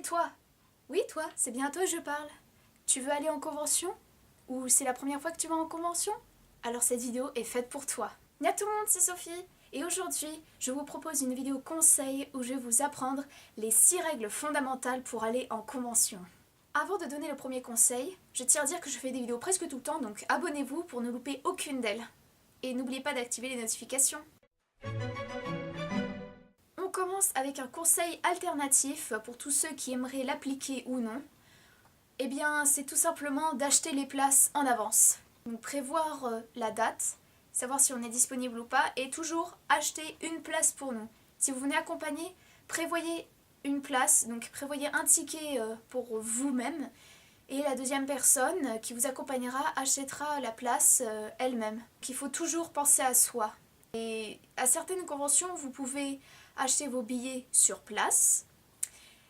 toi! Oui, toi, c'est bien à toi que je parle. Tu veux aller en convention? Ou c'est la première fois que tu vas en convention? Alors cette vidéo est faite pour toi. Salut tout le monde, c'est Sophie. Et aujourd'hui, je vous propose une vidéo conseil où je vais vous apprendre les 6 règles fondamentales pour aller en convention. Avant de donner le premier conseil, je tiens à dire que je fais des vidéos presque tout le temps, donc abonnez-vous pour ne louper aucune d'elles. Et n'oubliez pas d'activer les notifications. On commence avec un conseil alternatif pour tous ceux qui aimeraient l'appliquer ou non. Eh bien, c'est tout simplement d'acheter les places en avance. Donc prévoir la date, savoir si on est disponible ou pas, et toujours acheter une place pour nous. Si vous venez accompagner, prévoyez une place, donc prévoyez un ticket pour vous-même, et la deuxième personne qui vous accompagnera achètera la place elle-même. Il faut toujours penser à soi. Et à certaines conventions, vous pouvez acheter vos billets sur place,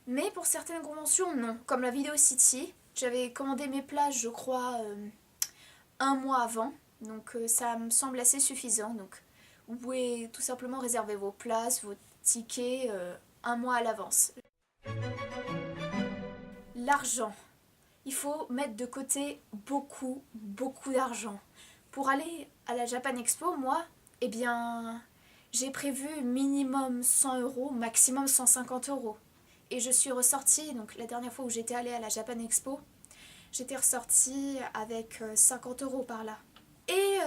mais pour certaines conventions, non. Comme la Video City, j'avais commandé mes places, je crois, un mois avant, donc ça me semble assez suffisant. Donc vous pouvez tout simplement réserver vos places, vos tickets un mois à l'avance. L'argent. Il faut mettre de côté beaucoup d'argent. Pour aller à la Japan Expo, moi, eh bien, j'ai prévu minimum 100 €, maximum 150 €. Et je suis ressortie, donc la dernière fois où j'étais allée à la Japan Expo, j'étais ressortie avec 50 € par là. Et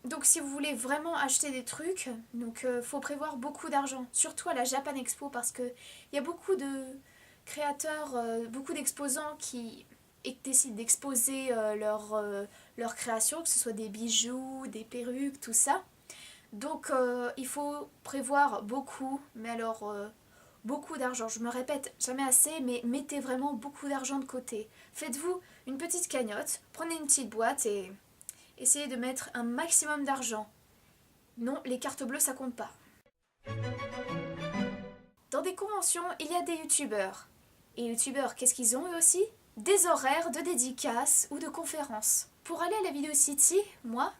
donc si vous voulez vraiment acheter des trucs, donc faut prévoir beaucoup d'argent, surtout à la Japan Expo parce qu'il y a beaucoup de créateurs, beaucoup d'exposants qui décident d'exposer leur création, que ce soit des bijoux, des perruques, tout ça. Donc il faut prévoir beaucoup, mais alors beaucoup d'argent. Je me répète jamais assez, mais mettez vraiment beaucoup d'argent de côté. Faites-vous une petite cagnotte, prenez une petite boîte et essayez de mettre un maximum d'argent. Non, les cartes bleues ça compte pas. Dans des conventions, il y a des youtubeurs. Et les youtubeurs, qu'est-ce qu'ils ont eux aussi? Des horaires de dédicaces ou de conférences. Pour aller à la Video City, moi,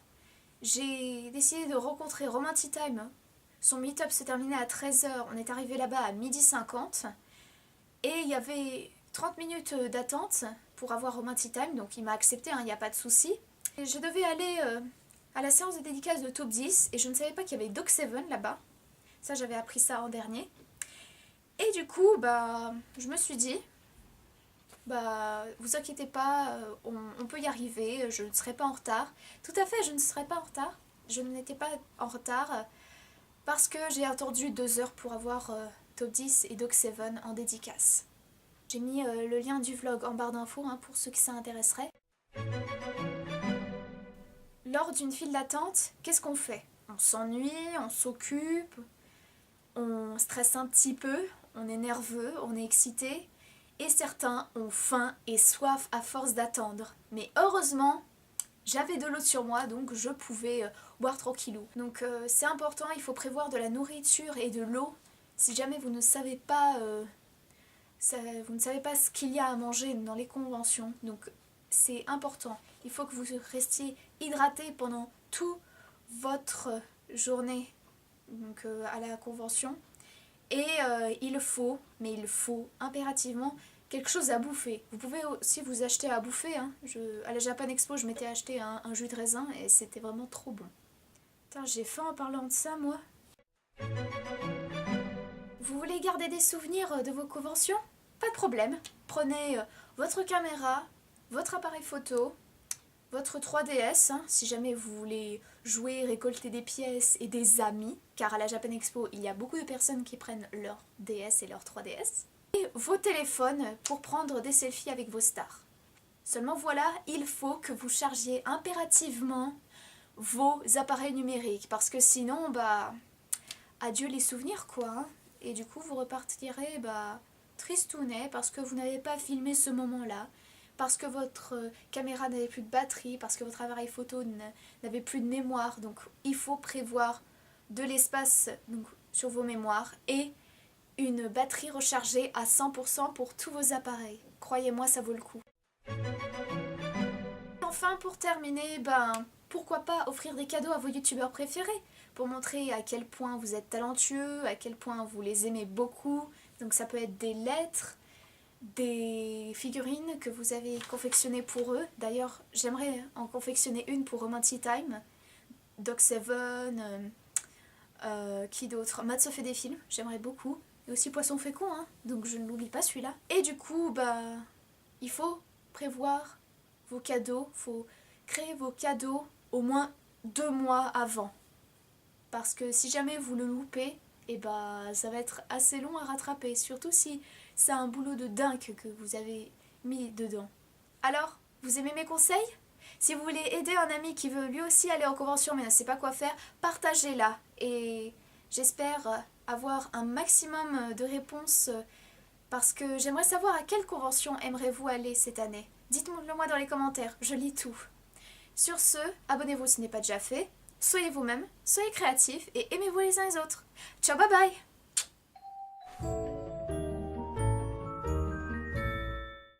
j'ai décidé de rencontrer Romantic Time. Son meet-up se terminait à 13 h, on est arrivé là-bas à 12h50. Et il y avait 30 minutes d'attente pour avoir Romantic Time, donc il m'a accepté, il n'y a pas de souci. Et je devais aller à la séance de dédicace de Top 10 et je ne savais pas qu'il y avait Doc 7 là-bas. Ça, j'avais appris ça en dernier. Et du coup, je me suis dit, vous inquiétez pas, on peut y arriver, je ne serai pas en retard. Tout à fait, je ne serai pas en retard. Je n'étais pas en retard parce que j'ai attendu 2 heures pour avoir Top 10 et Doc 7 en dédicace. J'ai mis le lien du vlog en barre d'infos pour ceux qui ça intéresserait. Lors d'une file d'attente, qu'est-ce qu'on fait? On s'ennuie, on s'occupe, on stresse un petit peu, on est nerveux, on est excité. Et certains ont faim et soif à force d'attendre. Mais heureusement, j'avais de l'eau sur moi, donc je pouvais boire tranquillou. Donc c'est important, il faut prévoir de la nourriture et de l'eau. Si jamais vous ne savez pas, ce qu'il y a à manger dans les conventions, donc c'est important. Il faut que vous restiez hydraté pendant toute votre journée donc, à la convention. Et il faut impérativement quelque chose à bouffer. Vous pouvez aussi vous acheter à bouffer. À la Japan Expo, je m'étais acheté un jus de raisin et c'était vraiment trop bon. Putain, j'ai faim en parlant de ça, moi. Vous voulez garder des souvenirs de vos conventions? Pas de problème. Prenez votre caméra, votre appareil photo, votre 3DS, si jamais vous voulez jouer, récolter des pièces et des amis, car à la Japan Expo, il y a beaucoup de personnes qui prennent leur DS et leur 3DS, et vos téléphones pour prendre des selfies avec vos stars. Seulement voilà, il faut que vous chargiez impérativement vos appareils numériques, parce que sinon, adieu les souvenirs, quoi. Et du coup, vous repartirez, tristounet, parce que vous n'avez pas filmé ce moment-là, parce que votre caméra n'avait plus de batterie, parce que votre appareil photo n'avait plus de mémoire. Donc il faut prévoir de l'espace sur vos mémoires et une batterie rechargée à 100% pour tous vos appareils. Croyez-moi, ça vaut le coup. Enfin, pour terminer, pourquoi pas offrir des cadeaux à vos youtubeurs préférés pour montrer à quel point vous êtes talentueux, à quel point vous les aimez beaucoup. Donc ça peut être des lettres, des figurines que vous avez confectionnées pour eux. D'ailleurs, j'aimerais en confectionner une pour Romantic Time. Doc Seven, qui d'autre? Matt se fait des films, j'aimerais beaucoup. Et aussi Poisson fécond, hein, donc je ne l'oublie pas celui-là. Et du coup, bah, il faut prévoir vos cadeaux, faut créer vos cadeaux au moins 2 mois avant. Parce que si jamais vous le loupez, et bah ça va être assez long à rattraper, surtout si c'est un boulot de dingue que vous avez mis dedans. Alors, vous aimez mes conseils? Si vous voulez aider un ami qui veut lui aussi aller en convention mais ne sait pas quoi faire, partagez-la. Et j'espère avoir un maximum de réponses parce que j'aimerais savoir à quelle convention aimerez-vous aller cette année. Dites-le moi dans les commentaires, je lis tout. Sur ce, abonnez-vous si ce n'est pas déjà fait, soyez vous-même, soyez créatifs et aimez-vous les uns les autres. Ciao, bye bye!